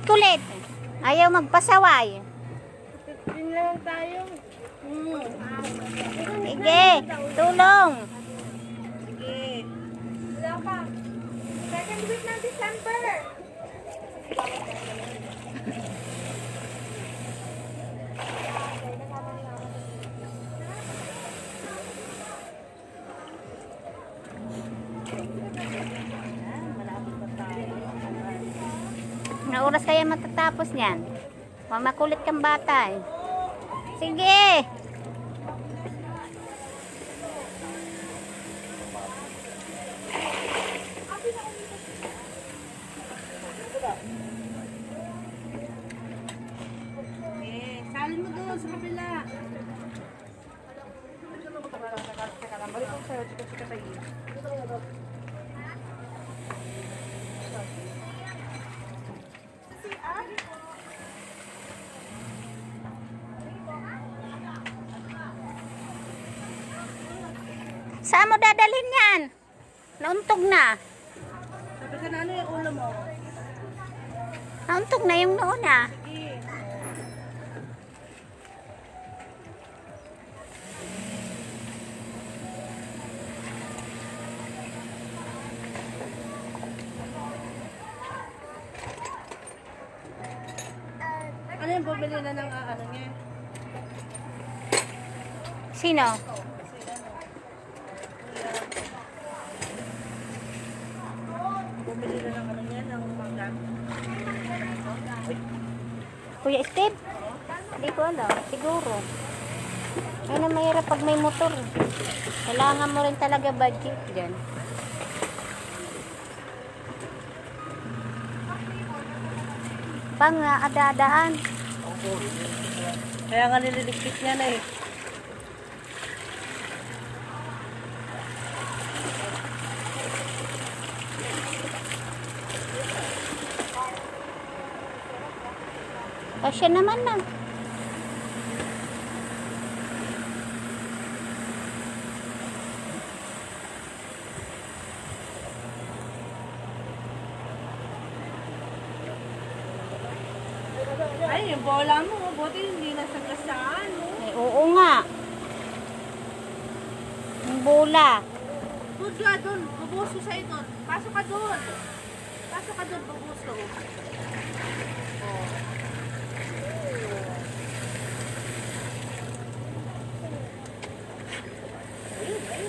kulit. Ayaw magpasaway. 15 lang tayo. Sige, tulong. Sige. Wala pa. Second week ng December. Na oras kaya matatapos niyan? Mamakulit kang bata eh. Sige. Salin mo doon sa kabila. Saan mo dadalhin yan? Nauntog na. Sabi ka na ano yung ulo mo? Nauntog na yung noon ah. Sige. Ano yung bumili na ng ano niya? Sino? Bumili na ng ano niya, ng mangga. Kuya Steve? Hindi ko alam. Siguro. Ayun na mahirap pag may motor. Kailangan mo rin talaga budget dyan. Pang adadaan. Kaya nga nililigpit niya na eh. Kasya naman na. Ay, yung bola mo, buti hindi nasaglas sa ano. Eh, oo nga. Yung bola. Doon ka doon, bubuso sa ito. Pasok ka doon. Pasok ka doon, bubuso.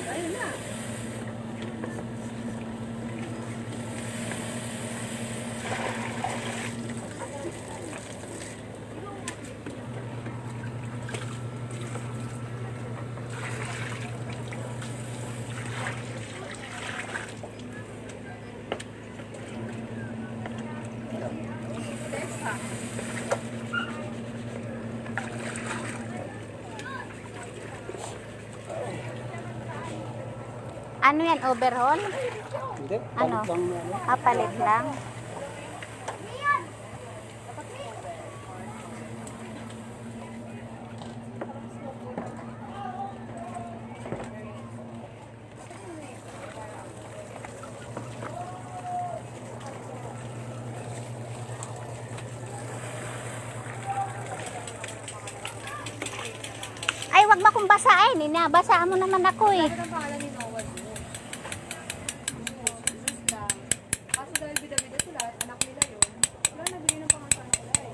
Ayun na. Ano yan? Overhaul? Hindi, Ano? palit lang yan. Palit lang. Ay, wag mo akong basahin. Inabasaan mo naman ako eh. Ano ang pangalan ni Noah doon? Kaso dahil bida-bida sila, anak nila yun. Wala nabigay ng pangalan sa anak nila eh.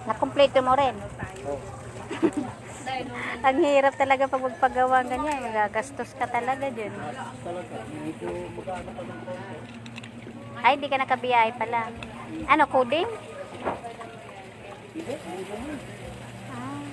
Nakumpleto mo rin. Ang hirap talaga pag magpagawa ganyan. Magagastos ka talaga dyan. Talaga, medyo magkano pa ng konti. Ay, hindi ka nakabiyahe pala. Ano, coding? Hindi, hindi naman. Ah.